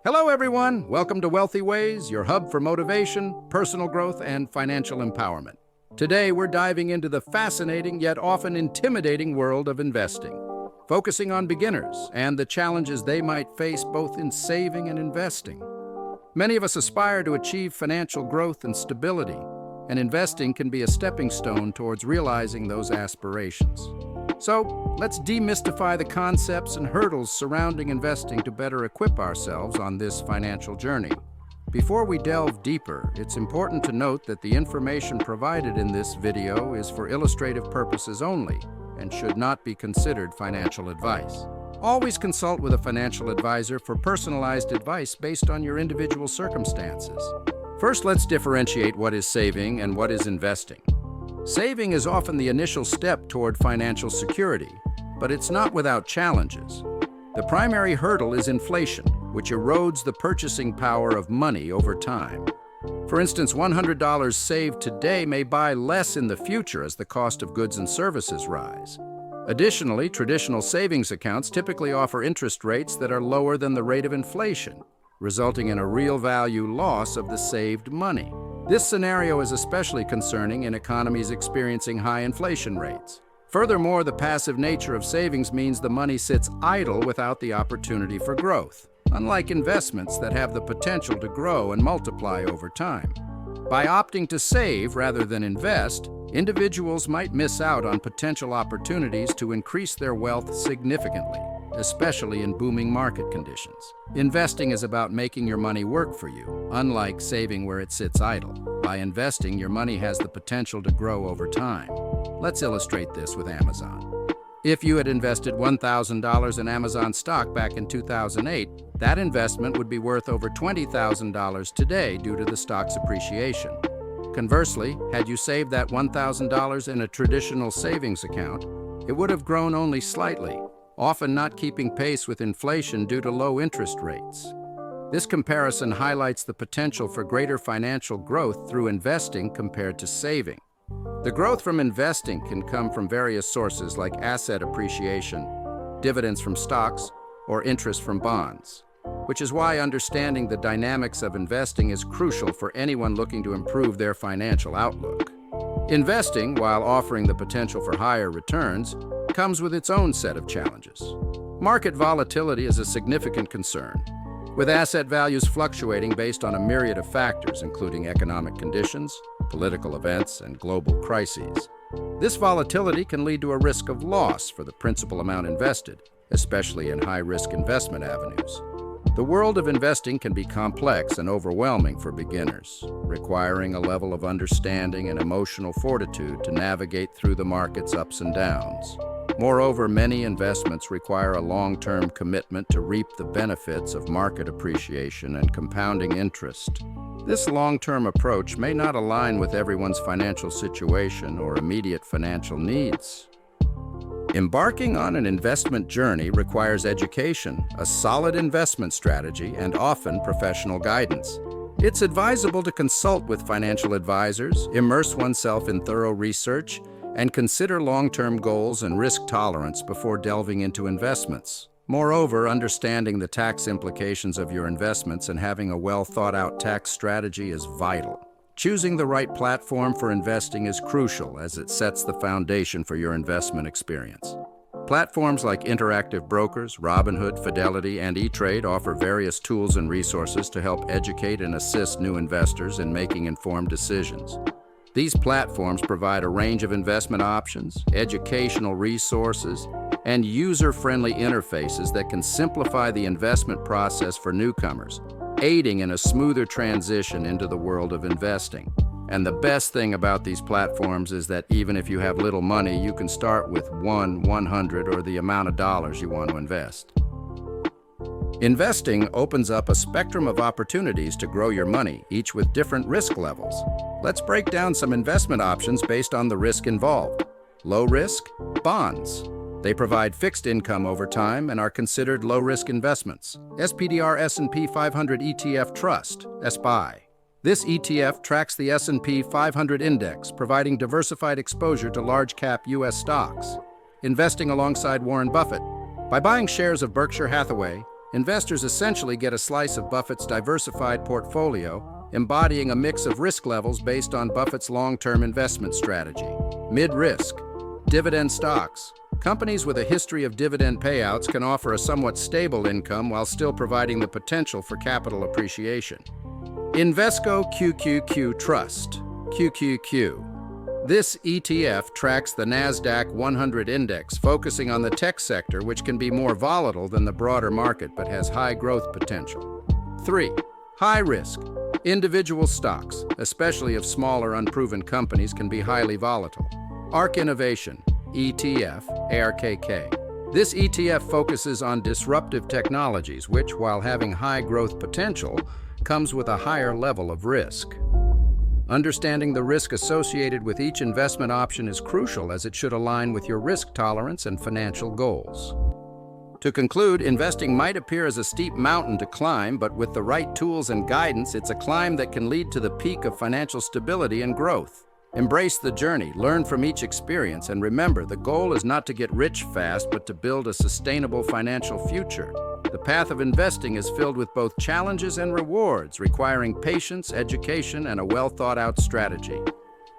Hello, everyone. Welcome to Wealthy Ways, your hub for motivation, personal growth, and financial empowerment. Today, we're diving into the fascinating yet often intimidating world of investing, focusing on beginners and the challenges they might face both in saving and investing. Many of us aspire to achieve financial growth and stability, and investing can be a stepping stone towards realizing those aspirations. So, let's demystify the concepts and hurdles surrounding investing to better equip ourselves on this financial journey. Before we delve deeper, it's important to note that the information provided in this video is for illustrative purposes only and should not be considered financial advice. Always consult with a financial advisor for personalized advice based on your individual circumstances. First, let's differentiate what is saving and what is investing. Saving is often the initial step toward financial security, but it's not without challenges. The primary hurdle is inflation, which erodes the purchasing power of money over time. For instance, $100 saved today may buy less in the future as the cost of goods and services rise. Additionally, traditional savings accounts typically offer interest rates that are lower than the rate of inflation, resulting in a real value loss of the saved money. This scenario is especially concerning in economies experiencing high inflation rates. Furthermore, the passive nature of savings means the money sits idle without the opportunity for growth, unlike investments that have the potential to grow and multiply over time. By opting to save rather than invest, individuals might miss out on potential opportunities to increase their wealth significantly, especially in booming market conditions. Investing is about making your money work for you, unlike saving where it sits idle. By investing, your money has the potential to grow over time. Let's illustrate this with Amazon. If you had invested $1,000 in Amazon stock back in 2008, that investment would be worth over $20,000 today due to the stock's appreciation. Conversely, had you saved that $1,000 in a traditional savings account, it would have grown only slightly, often not keeping pace with inflation due to low interest rates. This comparison highlights the potential for greater financial growth through investing compared to saving. The growth from investing can come from various sources like asset appreciation, dividends from stocks, or interest from bonds, which is why understanding the dynamics of investing is crucial for anyone looking to improve their financial outlook. Investing, while offering the potential for higher returns, comes with its own set of challenges. Market volatility is a significant concern, with asset values fluctuating based on a myriad of factors, including economic conditions, political events, and global crises. This volatility can lead to a risk of loss for the principal amount invested, especially in high-risk investment avenues. The world of investing can be complex and overwhelming for beginners, requiring a level of understanding and emotional fortitude to navigate through the market's ups and downs. Moreover, many investments require a long-term commitment to reap the benefits of market appreciation and compounding interest. This long-term approach may not align with everyone's financial situation or immediate financial needs. Embarking on an investment journey requires education, a solid investment strategy, and often professional guidance. It's advisable to consult with financial advisors, immerse oneself in thorough research, and consider long-term goals and risk tolerance before delving into investments. Moreover, understanding the tax implications of your investments and having a well-thought-out tax strategy is vital. Choosing the right platform for investing is crucial as it sets the foundation for your investment experience. Platforms like Interactive Brokers, Robinhood, Fidelity, and E-Trade offer various tools and resources to help educate and assist new investors in making informed decisions. These platforms provide a range of investment options, educational resources, and user-friendly interfaces that can simplify the investment process for newcomers, aiding in a smoother transition into the world of investing. And the best thing about these platforms is that even if you have little money, you can start with $100, or the amount of dollars you want to invest. Investing opens up a spectrum of opportunities to grow your money, each with different risk levels. Let's break down some investment options based on the risk involved. Low risk, bonds. They provide fixed income over time and are considered low-risk investments. SPDR S&P 500 ETF Trust, SPY. This ETF tracks the S&P 500 index, providing diversified exposure to large-cap U.S. stocks. Investing alongside Warren Buffett. By buying shares of Berkshire Hathaway, Investors essentially get a slice of Buffett's diversified portfolio, embodying a mix of risk levels based on Buffett's long-term investment strategy. Mid-risk, dividend stocks. Companies with a history of dividend payouts can offer a somewhat stable income while still providing the potential for capital appreciation. Invesco QQQ Trust, QQQ. This ETF tracks the NASDAQ 100 index, focusing on the tech sector, which can be more volatile than the broader market but has high growth potential. 3. High risk. Individual stocks, especially of smaller unproven companies, can be highly volatile. ARK Innovation, ETF, ARKK. This ETF focuses on disruptive technologies, which, while having high growth potential, comes with a higher level of risk. Understanding the risk associated with each investment option is crucial, as it should align with your risk tolerance and financial goals. To conclude, investing might appear as a steep mountain to climb, but with the right tools and guidance, it's a climb that can lead to the peak of financial stability and growth. Embrace the journey, learn from each experience, and remember, the goal is not to get rich fast, but to build a sustainable financial future. The path of investing is filled with both challenges and rewards, requiring patience, education, and a well-thought-out strategy.